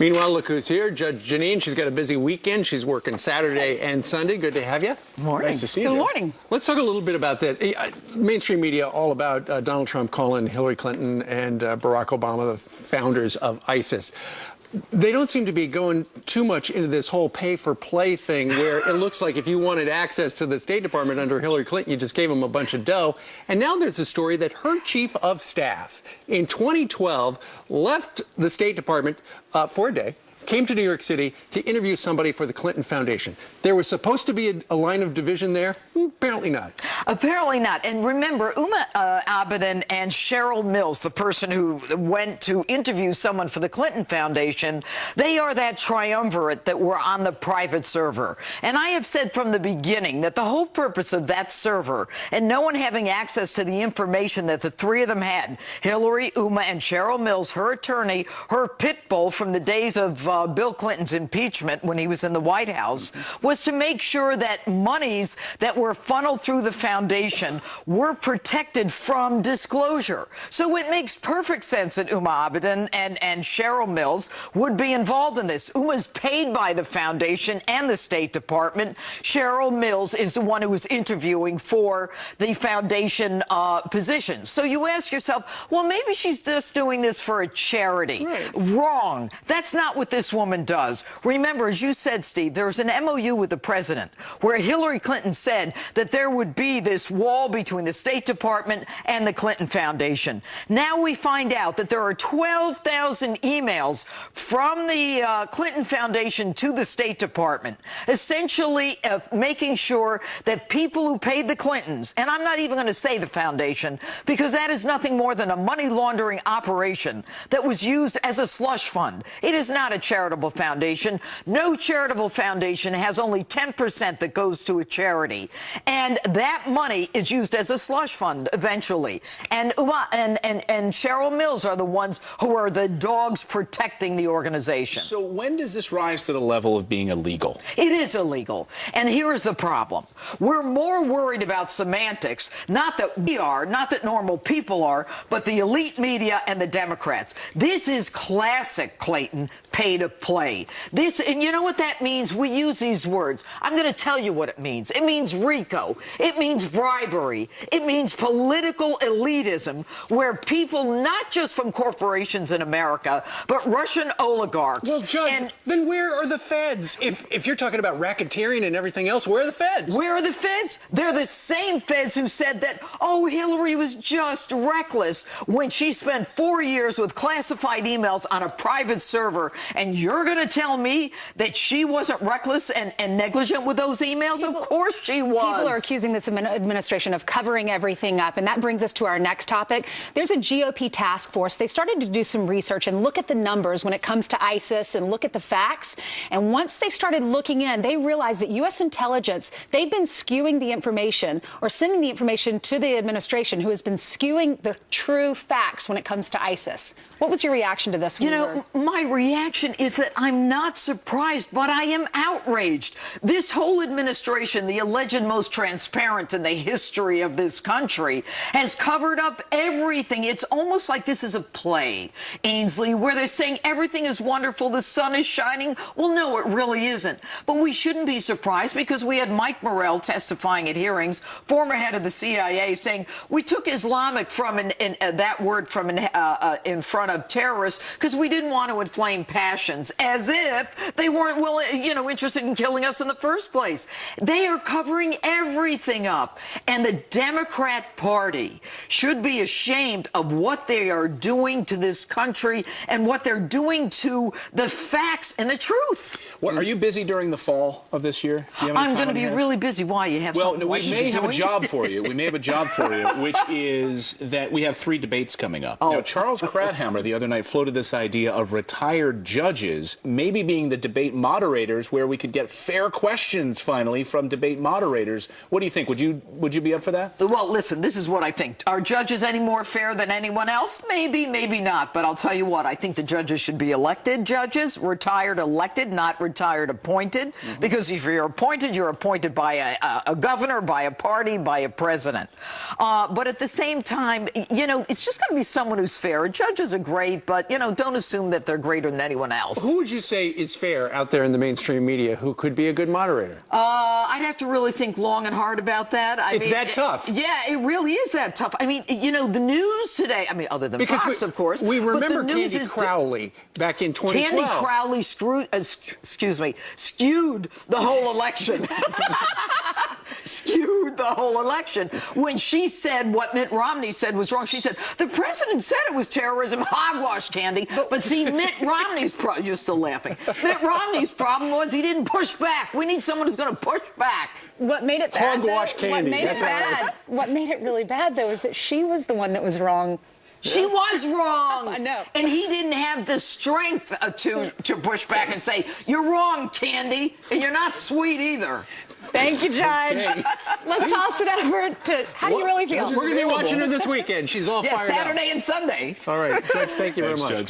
Meanwhile, look who's here, Judge Jeanine. She's got a busy weekend. She's working Saturday and Sunday. Good to have you. Morning. Nice to see you. Good morning. Let's talk a little bit about this. Mainstream media all about Donald Trump calling Hillary Clinton and Barack Obama the founders of ISIS. They don't seem to be going too much into this whole pay-for-play thing where it looks like if you wanted access to the State Department under Hillary Clinton, you just gave them a bunch of dough. And now there's a story that her chief of staff in 2012 left the State Department for a day, came to New York City to interview somebody for the Clinton Foundation. There was supposed to be a line of division there. Apparently not. Apparently not. And remember, Abedin and Cheryl Mills, the person who went to interview someone for the Clinton Foundation, they are that triumvirate that were on the private server. And I have said from the beginning that the whole purpose of that server and no one having access to the information that the three of them had, Hillary, and Cheryl Mills, her attorney, her pit bull from the days of Bill Clinton's impeachment when he was in the White House, was to make sure that monies that were funneled through the foundation were protected from disclosure. So it makes perfect sense that Abedin and Cheryl Mills would be involved in this. Uma's paid by the foundation and the State Department. Cheryl Mills is the one who was interviewing for the foundation position. So you ask yourself, well, maybe she's just doing this for a charity. Right. Wrong. That's not what this woman does. Remember, as you said, Steve, there was an MOU with the president where Hillary Clinton said that there would be this wall between the State Department and the Clinton Foundation. Now we find out that there are 12,000 emails from the Clinton Foundation to the State Department, essentially making sure that people who paid the Clintons, and I'm not even going to say the foundation, because that is nothing more than a money laundering operation that was used as a slush fund. It is not a charitable foundation. No charitable foundation has only 10% that goes to a charity. And that money is used as a slush fund eventually. And Cheryl Mills are the ones who are the dogs protecting the organization. So when does this rise to the level of being illegal? It is illegal. And here is the problem. We're more worried about semantics, not that we are, not that normal people are, but the elite media and the Democrats. This is classic, Clayton, pay to play. This, and you know what that means? We use these words. I'm going to tell you what it means. It means RICO. It means bribery. It means political elitism, where people, not just from corporations in America, but Russian oligarchs. Well, Judge, then where are the feds? If you're talking about racketeering and everything else, where are the feds? Where are the feds? They're the same feds who said that, oh, Hillary was just reckless when she spent 4 years with classified emails on a private server. And you're going to tell me that she wasn't reckless and negligent with those emails? Of course she was. People are accusing this administration of covering everything up, and that brings us to our next topic. There's a GOP task force. They started to do some research and look at the numbers when it comes to ISIS and look at the facts. And once they started looking in, they realized that U.S. intelligence, they've been skewing the information or sending the information to the administration, who has been skewing the true facts when it comes to ISIS. What was your reaction to this? You know, my reaction is that I'm not surprised, but I am outraged. This whole administration, the alleged most transparent in the history of this country, has covered up everything. It's almost like this is a play, Ainsley, where they're saying everything is wonderful, the sun is shining. Well, no, it really isn't. But we shouldn't be surprised, because we had Mike Morrell testifying at hearings, former head of the CIA, saying we took Islamic from that word from in front of terrorists because we didn't want to inflame passions, as if they weren't interested in killing us in the first place. They are covering everything up. And the Democrat Party should be ashamed of what they are doing to this country and what they're doing to the facts and the truth. Well, are you busy during the fall of this year? I'm going to be really busy. Why? You have something? Well, we may have a job for you. We may have a job for you, which is that we have 3 debates coming up. Now, Charles Krauthammer the other night floated this idea of retired judges maybe being the debate moderators, where we could get fair questions finally from debate moderators. What do you think? Would you be up for that? Well, listen, this is what I think. Are judges any more fair than anyone else? Maybe, maybe not. But I'll tell you what, I think the judges should be elected judges, retired elected, not retired appointed. Because if you're appointed by a governor, by a party, by a president. But at the same time, it's just got to be someone who's fair. Judges are great, but, don't assume that they're greater than anyone else. House. Who would you say is fair out there in the mainstream media who could be a good moderator? I'd have to really think long and hard about that. It's that tough. Yeah, it really is that tough. I mean, you know, the news today, I mean, other than Fox, of course. We but remember the news Candy Crowley back in 2012. Candy Crowley skewed the whole election. Skewed the whole election. When she said what Mitt Romney said was wrong, she said, the president said it was terrorism. Hogwash, Candy. But see, Mitt Romney's problem, you're still laughing. Mitt Romney's problem was he didn't push back. We need someone who's going to push back. What made it bad? Hogwash Candy. What made it really bad, though, is that she was the one that was wrong. She was wrong. I know. And he didn't have the strength to push back and say, you're wrong, Candy, and you're not sweet either. Thank you, Judge. Okay. Let's toss it over to, how do you really feel? We're going to be watching her this weekend. She's all fired up. Saturday and Sunday. All right, Judge, thank you very much. Judge.